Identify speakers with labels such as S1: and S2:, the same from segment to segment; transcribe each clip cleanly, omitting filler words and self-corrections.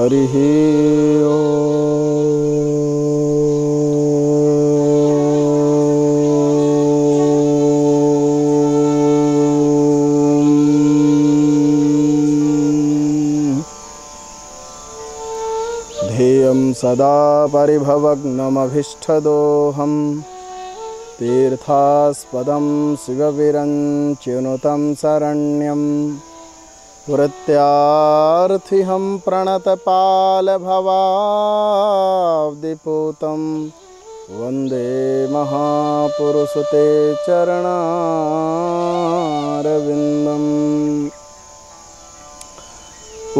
S1: हरिः ध्येयं सदा परिभवग्नमभीष्टदोहं तीर्थास्पदं शिवविरञ्चिनुतं शरण्यं वृत्यार्थिहं प्रणतपालभवाब्धिपूतं वन्दे महापुरुषते चरणारविन्दम्।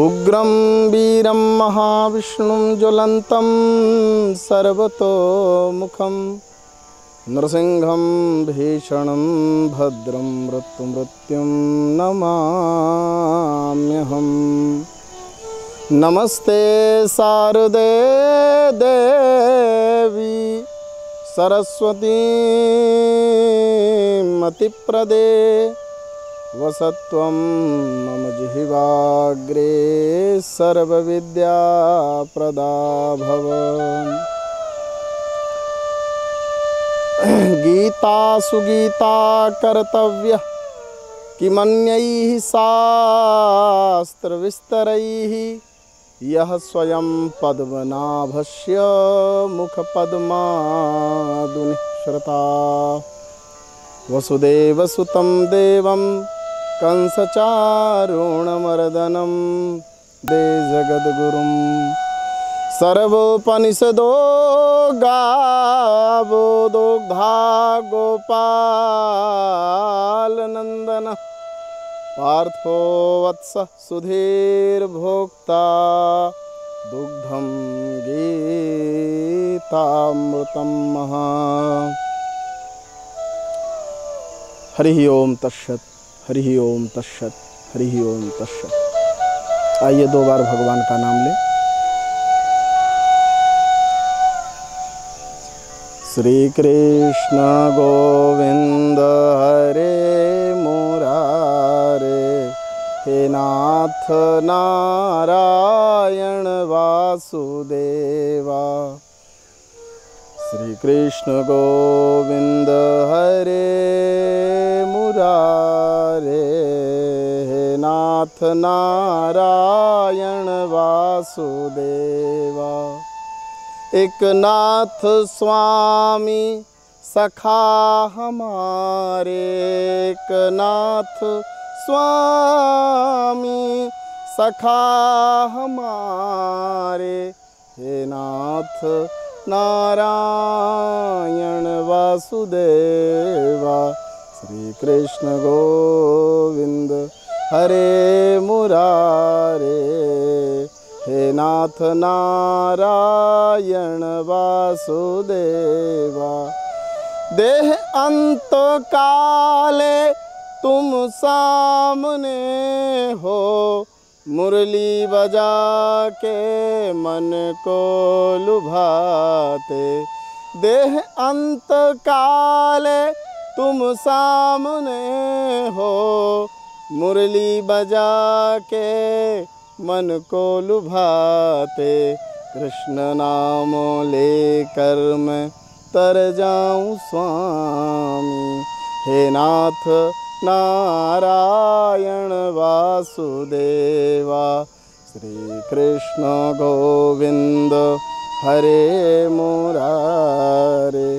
S1: उग्रं वीरं महाविष्णुं ज्वलन्तं सर्वतोमुखं नृसिंहं भीषणं भद्रं मृत्युं नमाम्यहम्। नमस्ते शारदे देवी सरस्वती मतिप्रदे वसत्वं मम जिह्वाग्रे सर्वविद्याप्रदा भव। गीता सुगीता कर्तव्य किमन्यैः शास्त्रविस्तरैः यः स्वयं पद्मनाभस्य मुखपद्मादुनिःसृता। वसुदेवसुतं देवं कंसचारूणमर्दनं दे जगद्गुरुं सर्वोपनिषदो गावो दुग्धा गोपालनन्दन पार्थो वत्स सुधीर्भोक्ता दुग्धं गीतामृतं महा। हरि ओम तत्सत, हरि ओम तत्सत, हरि ओम तत्सत। आइए 2 बार भगवान का नाम लें। श्री कृष्ण गोविंद हरे मुरारे, हे नाथ नारायण वासुदेवा। श्री कृष्ण गोविंद हरे मुरारे, हे नाथ नारायण वासुदेवा। एक नाथ स्वामी सखा हमारे, एक नाथ स्वामी सखा हमारे, हे नाथ नारायण वासुदेवा। श्री कृष्ण गोविंद हरे मुरारे, हे नाथ नारायण वासुदेवा। देह अंत काले तुम सामने हो, मुरली बजा के मन को लुभाते। देह अंत काले तुम सामने हो, मुरली बजा के मन को लुभाते। कृष्ण नाम लेकर मैं तर जाऊं स्वामी, हे नाथ नारायण वासुदेवा। श्री कृष्ण गोविंद हरे मुरारे,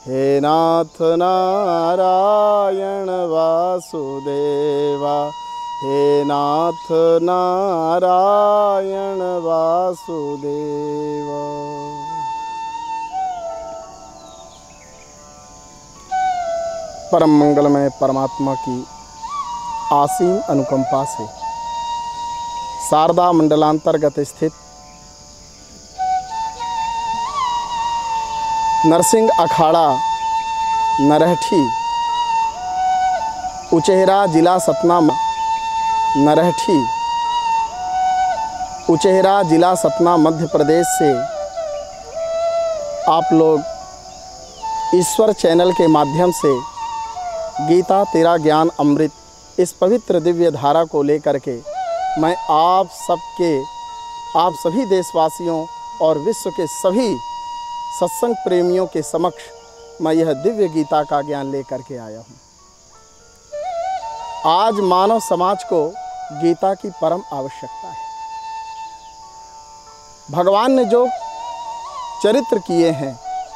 S1: हे नाथ नारायण वासुदेवा, हे नाथ नारायण वासुदेवा। परम मंगलमय परमात्मा की असीम अनुकंपा से शारदा मंडलांतर्गत स्थित नरसिंह अखाड़ा नरहठी उचेहरा जिला सतना, नरहठी उचेहरा जिला सतना मध्य प्रदेश से आप लोग ईश्वर चैनल के माध्यम से गीता तेरा ज्ञान अमृत इस पवित्र दिव्य धारा को लेकर के मैं आप सबके आप सभी देशवासियों और विश्व के सभी सत्संग प्रेमियों के समक्ष मैं यह दिव्य गीता का ज्ञान लेकर के आया हूँ। आज मानव समाज को गीता की परम आवश्यकता है। भगवान ने जो चरित्र किए हैं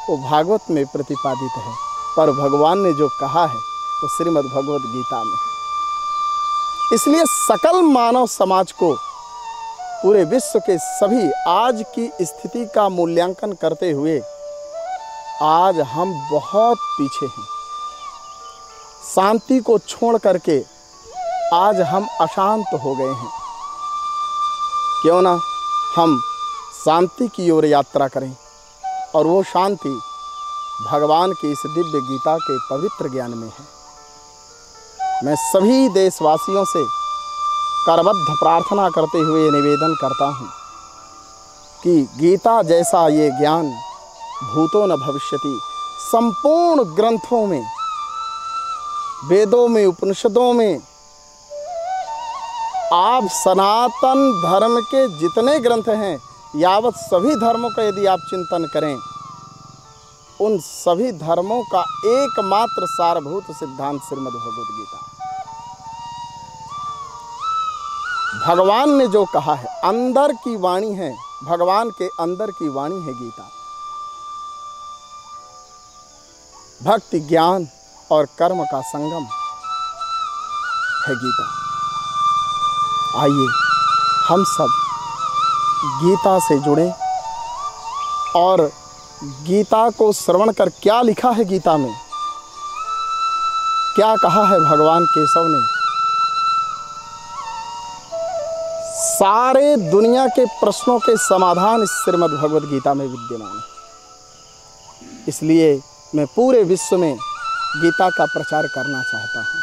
S1: वो भागवत में प्रतिपादित है, पर भगवान ने जो कहा है वो श्रीमद् भगवत गीता में है। इसलिए सकल मानव समाज को, पूरे विश्व के सभी आज की स्थिति का मूल्यांकन करते हुए आज हम बहुत पीछे हैं। शांति को छोड़ करके आज हम अशांत हो गए हैं। क्यों ना हम शांति की ओर यात्रा करें, और वो शांति भगवान की इस दिव्य गीता के पवित्र ज्ञान में है। मैं सभी देशवासियों से करबद्ध प्रार्थना करते हुए निवेदन करता हूँ कि गीता जैसा ये ज्ञान भूतो न भविष्यति, संपूर्ण ग्रंथों में, वेदों में, उपनिषदों में, आप सनातन धर्म के जितने ग्रंथ हैं, यावत सभी धर्मों का यदि आप चिंतन करें, उन सभी धर्मों का एकमात्र सारभूत सिद्धांत श्रीमद् भगवद गीता। भगवान ने जो कहा है, अंदर की वाणी है, भगवान के अंदर की वाणी है गीता। भक्ति, ज्ञान और कर्म का संगम है गीता। आइए हम सब गीता से जुड़ें और गीता को श्रवण कर, क्या लिखा है गीता में, क्या कहा है भगवान केशव ने, सारे दुनिया के प्रश्नों के समाधान इस श्रीमद् भगवद गीता में विद्यमान है। इसलिए मैं पूरे विश्व में गीता का प्रचार करना चाहता हूँ।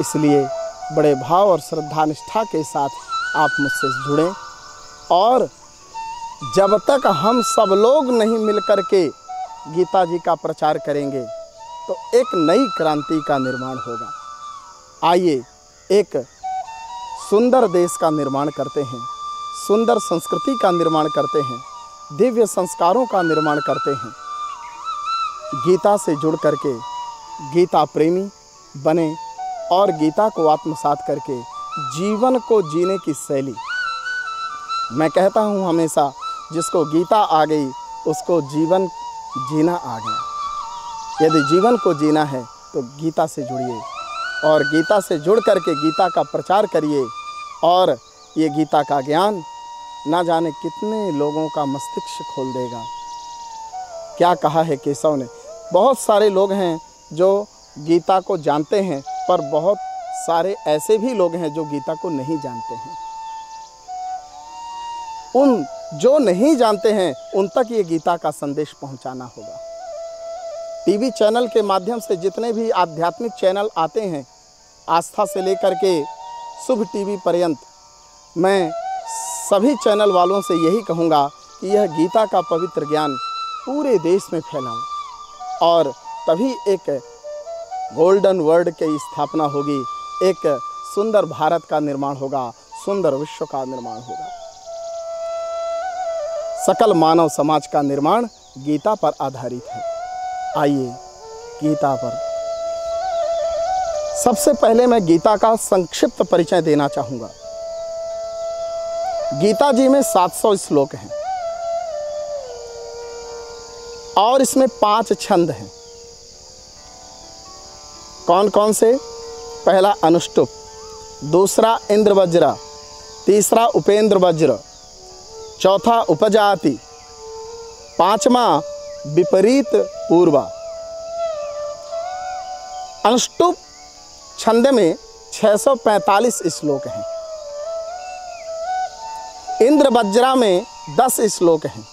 S1: इसलिए बड़े भाव और श्रद्धा निष्ठा के साथ आप मुझसे जुड़ें, और जब तक हम सब लोग नहीं मिलकर के गीता जी का प्रचार करेंगे तो एक नई क्रांति का निर्माण होगा। आइए एक सुंदर देश का निर्माण करते हैं, सुंदर संस्कृति का निर्माण करते हैं, दिव्य संस्कारों का निर्माण करते हैं। गीता से जुड़ करके गीता प्रेमी बने और गीता को आत्मसात करके जीवन को जीने की शैली, मैं कहता हूँ हमेशा, जिसको गीता आ गई उसको जीवन जीना आ गया। यदि जीवन को जीना है तो गीता से जुड़िए और गीता से जुड़ करके गीता का प्रचार करिए, और ये गीता का ज्ञान ना जाने कितने लोगों का मस्तिष्क खोल देगा। क्या कहा है केशव ने, बहुत सारे लोग हैं जो गीता को जानते हैं, पर बहुत सारे ऐसे भी लोग हैं जो गीता को नहीं जानते हैं। उन जो नहीं जानते हैं उन तक ये गीता का संदेश पहुंचाना होगा। टीवी चैनल के माध्यम से जितने भी आध्यात्मिक चैनल आते हैं, आस्था से लेकर के शुभ टीवी पर्यंत, मैं सभी चैनल वालों से यही कहूँगा कि यह गीता का पवित्र ज्ञान पूरे देश में फैलाओ, और तभी एक गोल्डन वर्ल्ड की स्थापना होगी, एक सुंदर भारत का निर्माण होगा, सुंदर विश्व का निर्माण होगा। सकल मानव समाज का निर्माण गीता पर आधारित है। आइए गीता पर सबसे पहले मैं गीता का संक्षिप्त परिचय देना चाहूँगा। गीता जी में 700 श्लोक हैं और इसमें 5 छंद हैं। कौन कौन से? पहला अनुष्टुप, दूसरा इंद्र वज्र, तीसरा उपेंद्र वज्र, चौथा उपजाति, पांचवा विपरीत पूर्वा। अनुष्टुप छंद में 645 श्लोक हैं। इंद्र वज्रा में 10 श्लोक हैं।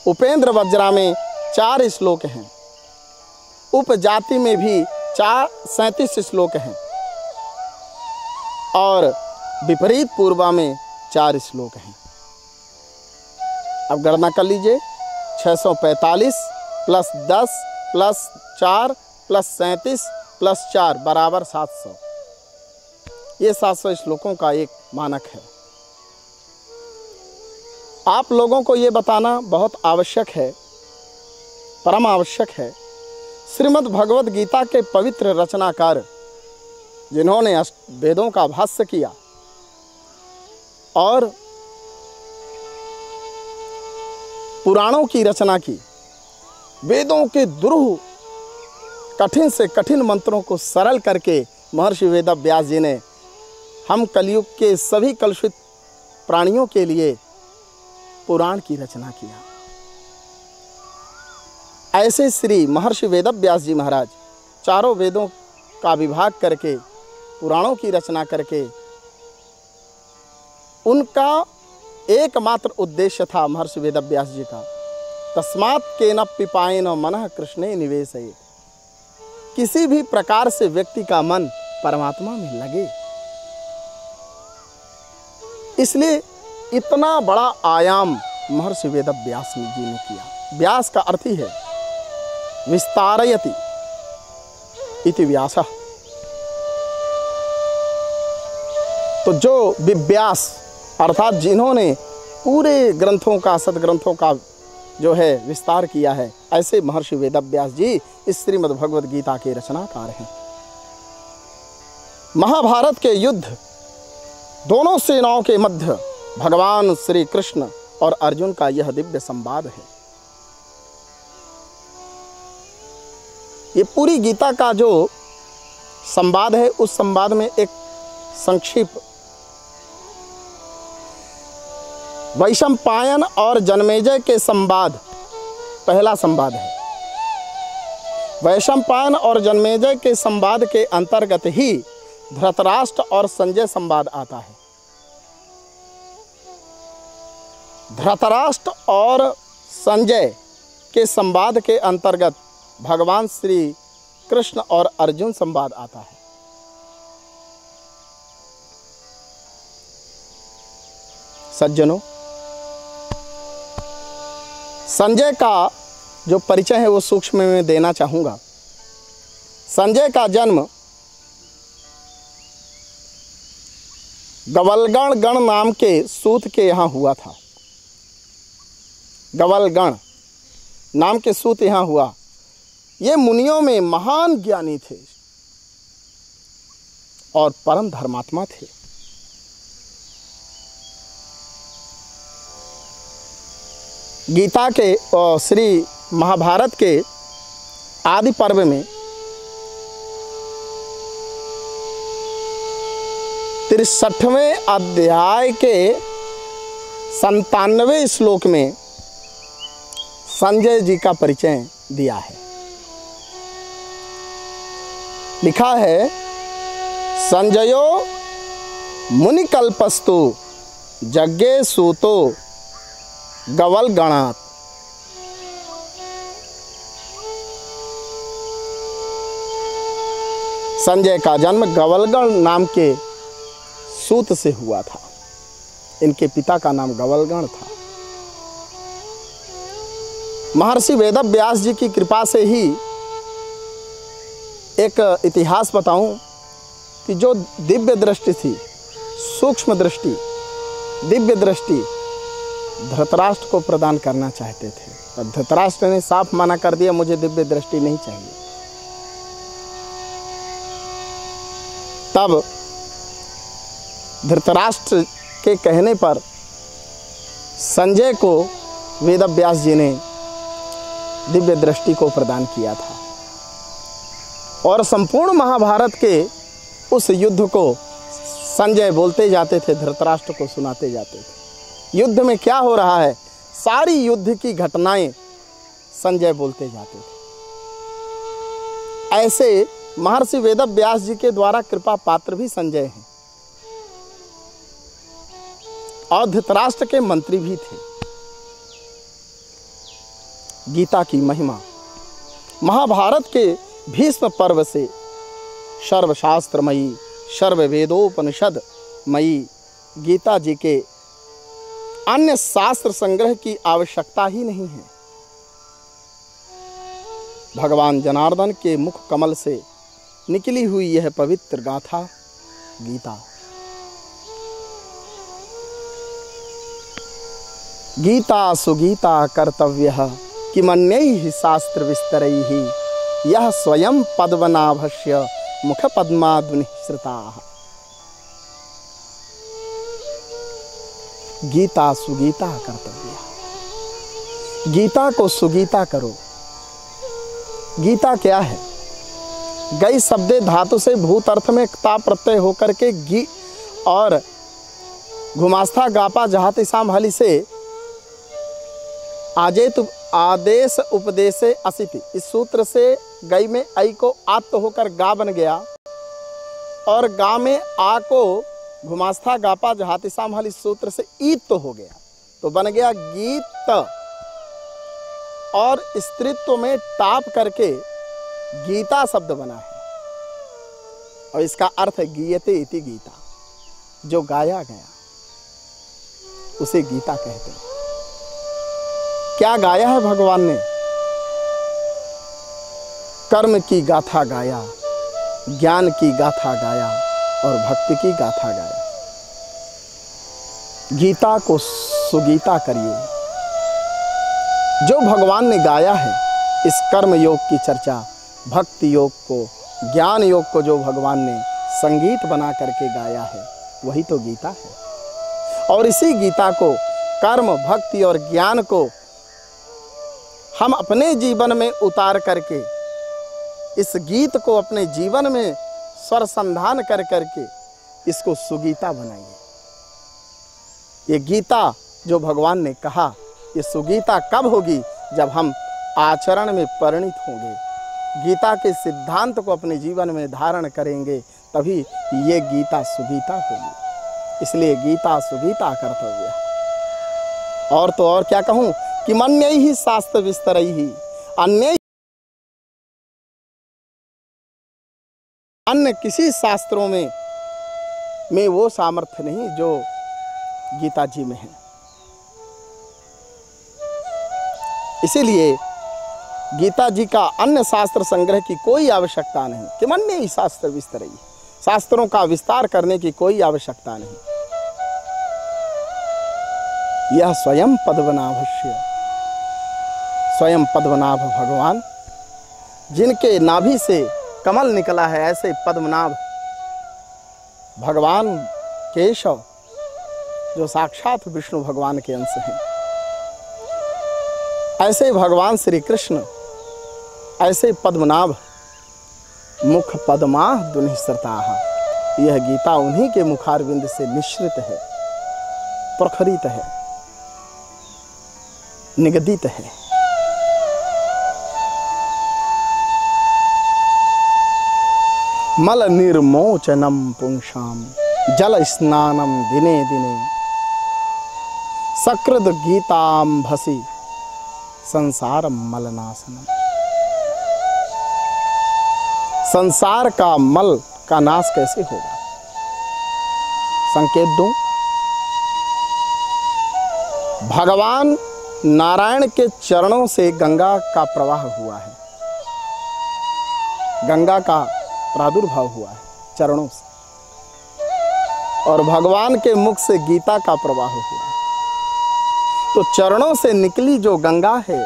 S1: उपेंद्र वज्रा में 4 श्लोक हैं। उपजाति में भी 37 श्लोक हैं और विपरीत पूर्वा में 4 श्लोक हैं। अब गणना कर लीजिए, 645 प्लस 10 प्लस 4 प्लस 37 प्लस 4 बराबर 700। ये 700 श्लोकों का एक मानक है। आप लोगों को ये बताना बहुत आवश्यक है, परम आवश्यक है। श्रीमद् भगवद गीता के पवित्र रचनाकार जिन्होंने वेदों का भाष्य किया और पुराणों की रचना की, वेदों के दुरूह कठिन से कठिन मंत्रों को सरल करके महर्षि वेद व्यास जी ने हम कलयुग के सभी कलुषित प्राणियों के लिए पुराण की रचना किया। ऐसे श्री महर्षि वेद व्यास जी महाराज चारों वेदों का विभाग करके पुराणों की रचना करके, उनका एकमात्र उद्देश्य था महर्षि वेद व्यास जी का, तस्मात् केन पिपायेन मनः कृष्णे निवेशयेत्, किसी भी प्रकार से व्यक्ति का मन परमात्मा में लगे। इसलिए इतना बड़ा आयाम महर्षि वेद व्यास जी ने किया। व्यास का अर्थ ही है विस्तारयति इति व्यासः। तो जो विव्यास अर्थात जिन्होंने पूरे ग्रंथों का, सदग्रंथों का जो है विस्तार किया है, ऐसे महर्षि वेद व्यास जी इस श्रीमद् भगवद गीता के रचनाकार हैं। महाभारत के युद्ध दोनों सेनाओं के मध्य भगवान श्री कृष्ण और अर्जुन का यह दिव्य संवाद है। ये पूरी गीता का जो संवाद है, उस संवाद में एक संक्षिप्त वैशंपायन और जन्मेजय के संवाद पहला संवाद है। वैशंपायन और जन्मेजय के संवाद के अंतर्गत ही धृतराष्ट्र और संजय संवाद आता है। धृतराष्ट्र और संजय के संवाद के अंतर्गत भगवान श्री कृष्ण और अर्जुन संवाद आता है। सज्जनों, संजय का जो परिचय है वो सूक्ष्म में देना चाहूँगा। संजय का जन्म गवलगण गण नाम के सूत के यहाँ हुआ था। गवलगण नाम के सूत यहाँ हुआ। ये मुनियों में महान ज्ञानी थे और परम धर्मात्मा थे। गीता के और श्री महाभारत के आदि पर्व में 63वें अध्याय के 97वें श्लोक में संजय जी का परिचय दिया है। लिखा है, संजयो मुनिकल्पस्तु जज्ञे सूतो गवलगणात्। संजय का जन्म गवलगण नाम के सूत से हुआ था। इनके पिता का नाम गवलगण था। महर्षि वेद व्यास जी की कृपा से ही एक इतिहास बताऊं कि जो दिव्य दृष्टि थी, सूक्ष्म दृष्टि, दिव्य दृष्टि धृतराष्ट्र को प्रदान करना चाहते थे, और धृतराष्ट्र ने साफ मना कर दिया, मुझे दिव्य दृष्टि नहीं चाहिए। तब धृतराष्ट्र के कहने पर संजय को वेद व्यास जी ने दिव्य दृष्टि को प्रदान किया था और संपूर्ण महाभारत के उस युद्ध को संजय बोलते जाते थे, धृतराष्ट्र को सुनाते जाते थे। युद्ध में क्या हो रहा है, सारी युद्ध की घटनाएं संजय बोलते जाते थे। ऐसे महर्षि वेद व्यास जी के द्वारा कृपा पात्र भी संजय हैं और धृतराष्ट्र के मंत्री भी थे। गीता की महिमा महाभारत के भीष्म पर्व से सर्वशास्त्रमयी, सर्ववेदोपनिषदमयी गीता जी के अन्य शास्त्र संग्रह की आवश्यकता ही नहीं है। भगवान जनार्दन के मुख कमल से निकली हुई यह पवित्र गाथा गीता गीता सुगीता कर्तव्यः किमन्यैः शास्त्र विस्तरैः यः स्वयं पद्मनाभस्य मुख पद्माद्निःसृताः। गीता सुगीता कर्तव्य, गीता को सुगीता करो। गीता क्या है? गई शब्दे धातु से भूत अर्थ में ता प्रत्यय होकर के गी और घुमास्था गापा जहाति साम हली से आजेत आदेश उपदेशे असिति, इस सूत्र से गई में आई को आत्त होकर गा बन गया और गा में आ को घुमास्था गापा जहाति साम हल इस सूत्र से ईत तो हो गया, तो बन गया गीत और स्त्रीत्व में टाप करके गीता शब्द बना है और इसका अर्थ है गीयते इति गीता, जो गाया गया उसे गीता कहते हैं। क्या गाया है भगवान ने? कर्म की गाथा गाया, ज्ञान की गाथा गाया और भक्ति की गाथा गाया। गीता को सुगीता करिए। जो भगवान ने गाया है, इस कर्म योग की चर्चा, भक्ति योग को, ज्ञान योग को जो भगवान ने संगीत बना करके गाया है, वही तो गीता है। और इसी गीता को, कर्म, भक्ति और ज्ञान को हम अपने जीवन में उतार करके, इस गीत को अपने जीवन में स्वर संधान कर करके इसको सुगीता बनाइए। ये गीता जो भगवान ने कहा, ये सुगीता कब होगी? जब हम आचरण में परिणित होंगे, गीता के सिद्धांत को अपने जीवन में धारण करेंगे, तभी ये गीता सुगीता होगी। इसलिए गीता सुगीता कर्तव्य। और तो और क्या कहूँ कि मन्यैः शास्त्र विस्तरैः, अन्य किसी शास्त्रों में वो सामर्थ्य नहीं जो गीता जी में है। इसीलिए गीता जी का अन्य शास्त्र संग्रह की कोई आवश्यकता नहीं कि मन्यैः शास्त्र विस्तरैः, शास्त्रों का विस्तार करने की कोई आवश्यकता नहीं। यह स्वयं पद्मनाभस्य, स्वयं पद्मनाभ भगवान, जिनके नाभि से कमल निकला है, ऐसे पद्मनाभ भगवान केशव जो साक्षात विष्णु भगवान के अंश हैं, ऐसे भगवान श्री कृष्ण, ऐसे पद्मनाभ मुख पद्मा दुनिःसृताः। यह गीता उन्हीं के मुखारविंद से निश्रित है, प्रखरित है, निगदित है। मल निर्मोचनम पुंसाम जल स्नानम दिने दिने सकृद गीतांभसि संसार मलनाशनम। संसार का मल का नाश कैसे होगा? संकेत दूं, भगवान नारायण के चरणों से गंगा का प्रवाह हुआ है, गंगा का प्रादुर्भाव हुआ है चरणों से, और भगवान के मुख से गीता का प्रवाह हुआ है। तो चरणों से निकली जो गंगा है,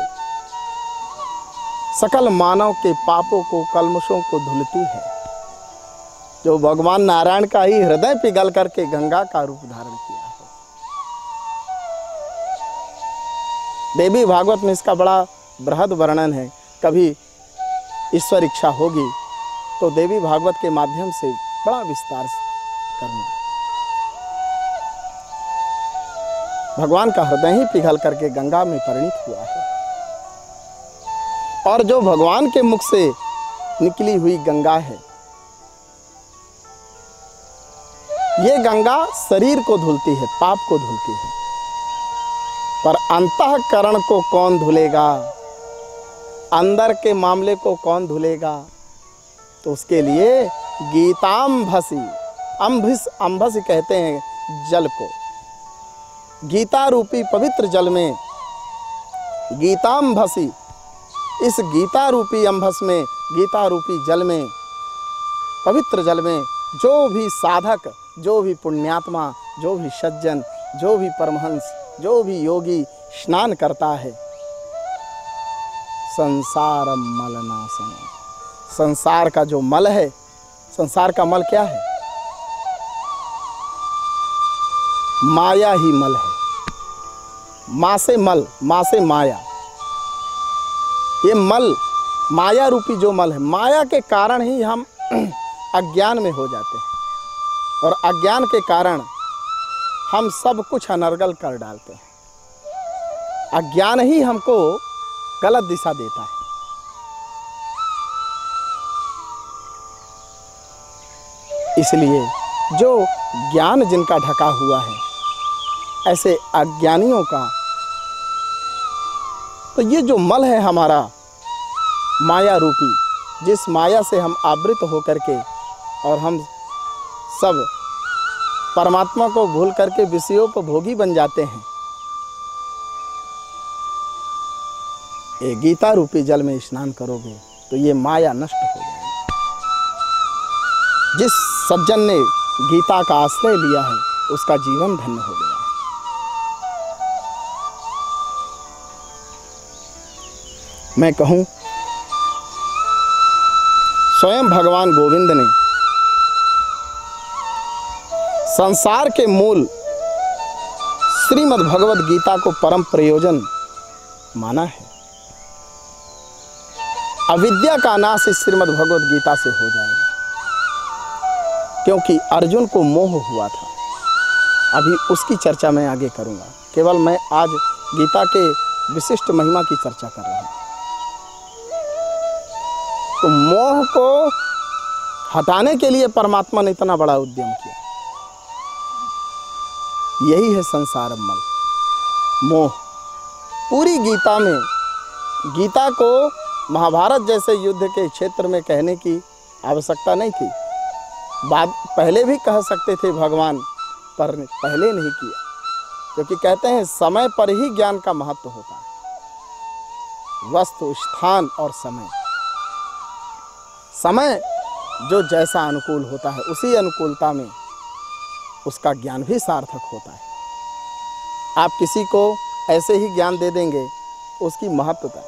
S1: सकल मानव के पापों को, कल्मशों को धुलती है। जो भगवान नारायण का ही हृदय पिघल करके गंगा का रूप धारण किया है। देवी भागवत में इसका बड़ा बृहद वर्णन है। कभी ईश्वर इच्छा होगी तो देवी भागवत के माध्यम से बड़ा विस्तार करना। भगवान का हृदय ही पिघल करके गंगा में परिणित हुआ है। और जो भगवान के मुख से निकली हुई गंगा है, ये गंगा शरीर को धुलती है, पाप को धुलती है, पर अंतःकरण को कौन धुलेगा? अंदर के मामले को कौन धुलेगा? तो उसके लिए गीतांभसि, अंभसि कहते हैं जल को, गीता रूपी पवित्र जल में, गीतांभसि, इस गीता रूपी अंभस में, गीता रूपी जल में, पवित्र जल में जो भी साधक, जो भी पुण्यात्मा, जो भी सज्जन, जो भी परमहंस, जो भी योगी स्नान करता है संसार मलनाशम। संसार का जो मल है, संसार का मल क्या है? माया ही मल है। माँ से मल, माँ से माया। ये मल माया रूपी जो मल है, माया के कारण ही हम अज्ञान में हो जाते हैं और अज्ञान के कारण हम सब कुछ अनर्गल कर डालते हैं। अज्ञान ही हमको गलत दिशा देता है। इसलिए जो ज्ञान जिनका ढका हुआ है, ऐसे अज्ञानियों का तो ये जो मल है हमारा माया रूपी, जिस माया से हम आवृत होकर के और हम सब परमात्मा को भूल करके विषयों पर भोगी बन जाते हैं, ये गीता रूपी जल में स्नान करोगे तो ये माया नष्ट हो जाएगी। जिस सज्जन ने गीता का आश्रय लिया है उसका जीवन धन्य हो गया है। मैं कहूं, स्वयं भगवान गोविंद ने संसार के मूल श्रीमद् भगवद गीता को परम प्रयोजन माना है। अविद्या का नाश इस श्रीमद् भगवद गीता से हो जाएगा, क्योंकि अर्जुन को मोह हुआ था। अभी उसकी चर्चा मैं आगे करूंगा। केवल मैं आज गीता के विशिष्ट महिमा की चर्चा कर रहा हूं। तो मोह को हटाने के लिए परमात्मा ने इतना बड़ा उद्यम किया। यही है संसार मल, मोह। पूरी गीता में, गीता को महाभारत जैसे युद्ध के क्षेत्र में कहने की आवश्यकता नहीं थी। बाद पहले भी कह सकते थे भगवान, पर पहले नहीं किया, क्योंकि कहते हैं समय पर ही ज्ञान का महत्व होता है। वस्तु, स्थान और समय, समय जो जैसा अनुकूल होता है उसी अनुकूलता में उसका ज्ञान भी सार्थक होता है। आप किसी को ऐसे ही ज्ञान दे देंगे, उसकी महत्वता,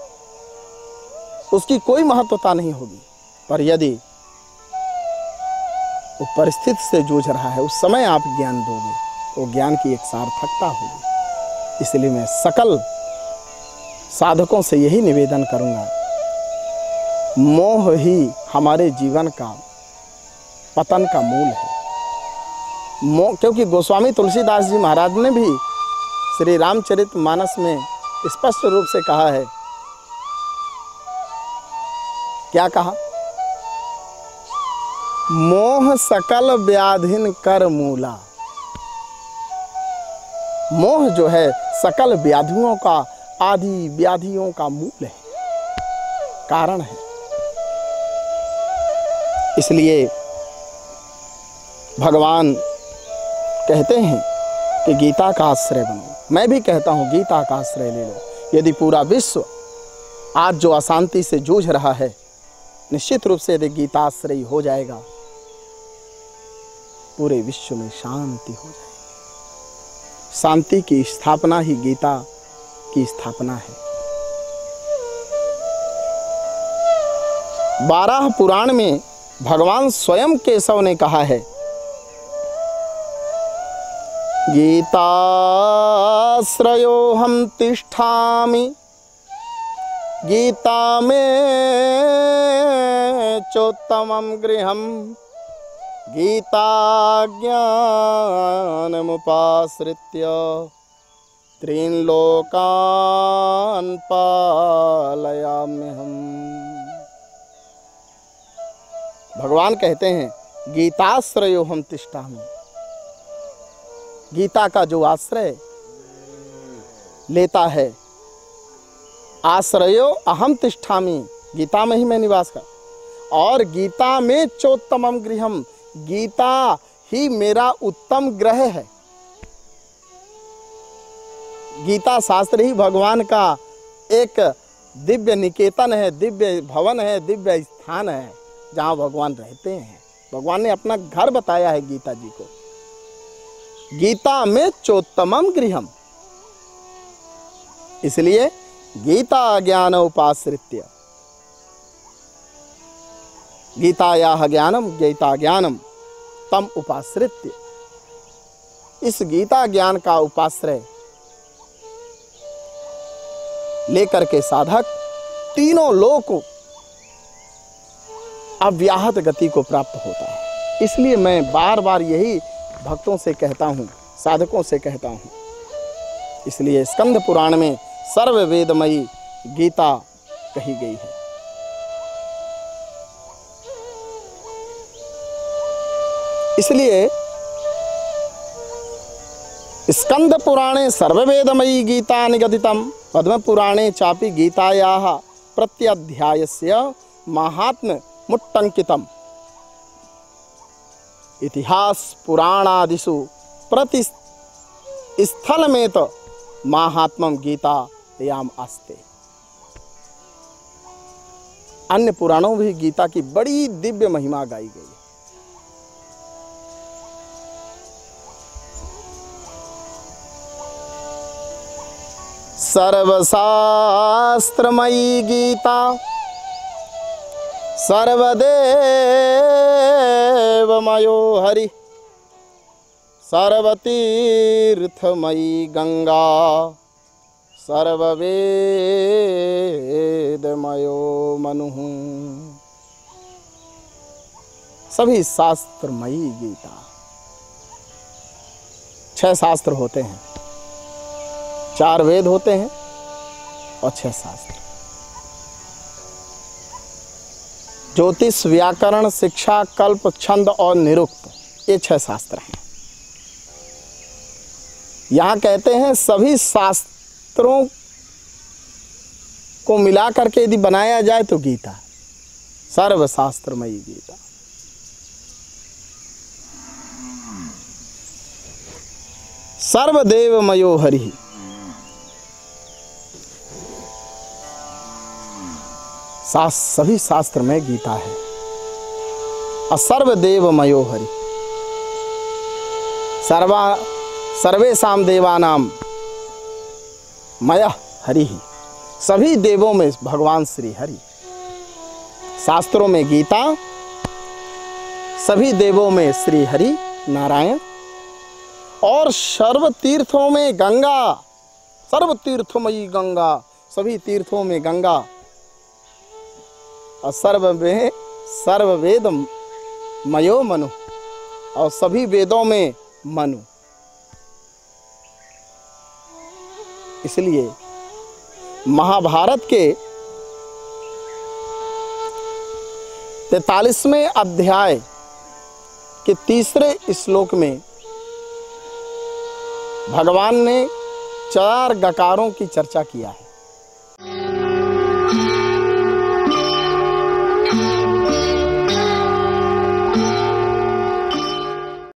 S1: उसकी कोई महत्वता नहीं होगी। पर यदि वो परिस्थिति से जूझ रहा है, उस समय आप ज्ञान दोगे तो ज्ञान की एक सार्थकता होगी। इसलिए मैं सकल साधकों से यही निवेदन करूंगा, मोह ही हमारे जीवन का पतन का मूल है। मोह, क्योंकि गोस्वामी तुलसीदास जी महाराज ने भी श्री रामचरितमानस में स्पष्ट रूप से कहा है। क्या कहा? मोह सकल व्याधिन कर मूला। मोह जो है सकल व्याधियों का, आदि व्याधियों का मूल है, कारण है। इसलिए भगवान कहते हैं कि गीता का आश्रय बनो। मैं भी कहता हूं गीता का आश्रय ले लो। यदि पूरा विश्व आज जो अशांति से जूझ रहा है, निश्चित रूप से यदि गीता आश्रय हो जाएगा, पूरे विश्व में शांति हो जाएगी। शांति की स्थापना ही गीता की स्थापना है। 12 पुराण में भगवान स्वयं केशव ने कहा है, गीताश्रयो हम तिष्ठामि, गीता में चोत्तमं गृहम्, गीता ज्ञानमुपाश्रित्य त्रीन् लोकान् पालयाम्यहम्। भगवान कहते हैं गीताश्रयो हम तिष्ठामि। गीता का जो आश्रय लेता है, आश्रयो अहम तिष्ठामि, गीता में ही मैं निवास कर, और गीता में चोत्तमम गृहम, गीता ही मेरा उत्तम ग्रह है। गीता शास्त्र ही भगवान का एक दिव्य निकेतन है, दिव्य भवन है, दिव्य स्थान है जहाँ भगवान रहते हैं। भगवान ने अपना घर बताया है गीता जी को। गीता में चोत्तमम गृहम, इसलिए गीता ज्ञान उपाश्रित्य, गीतायाः ज्ञानम गीता ज्ञानम तम उपाश्रित्य, इस गीता ज्ञान का उपाश्रय लेकर के साधक तीनों लोक अव्याहत गति को प्राप्त होता है। इसलिए मैं बार बार यही भक्तों से कहता हूँ, साधकों से कहता हूँ। इसलिए स्कंद पुराण में सर्व वेदमयी गीता कही गई है। इसलिए स्कंद पुराणे सर्ववेदमयी गीता निगदितम, पद्म पुराणे चापि गीतायाः प्रत्यध्यायस्य महात्म्य मुट्टंकितम, इतिहास पुराणादिषु प्रतिस्थलमेत माहात्म्यं गीतायाम् अस्ति। अन्य पुराणों में भी गीता की बड़ी दिव्य महिमा गाई गई है। सर्वशास्त्रमयी गीता सर्वदेवमयो हरि, सर्वतीर्थमयी गंगा सर्ववेदमयो मनुः। सभी शास्त्रमयी गीता। 6 शास्त्र होते हैं, 4 वेद होते हैं और 6 शास्त्र। ज्योतिष, व्याकरण, शिक्षा, कल्प, छंद और निरुक्त, ये 6 शास्त्र हैं। यहाँ कहते हैं सभी शास्त्रों को मिला करके यदि बनाया जाए तो गीता, सर्वशास्त्रमयी गीता। सर्वदेवमयो हरि, सभी शास्त्र में गीता है। और सर्वदेवमयो हरि, सर्वेषां देवानां मयः हरि, सभी देवों में भगवान श्री हरि। शास्त्रों में गीता, सभी देवों में श्री हरि नारायण, और सर्व तीर्थों में गंगा, सर्व तीर्थमयी गंगा, सभी तीर्थों में गंगा, और सर्ववेद मयो मनु, और सभी वेदों में मनु। इसलिए महाभारत के 43वें अध्याय के 3रे श्लोक में भगवान ने 4 गकारों की चर्चा किया है।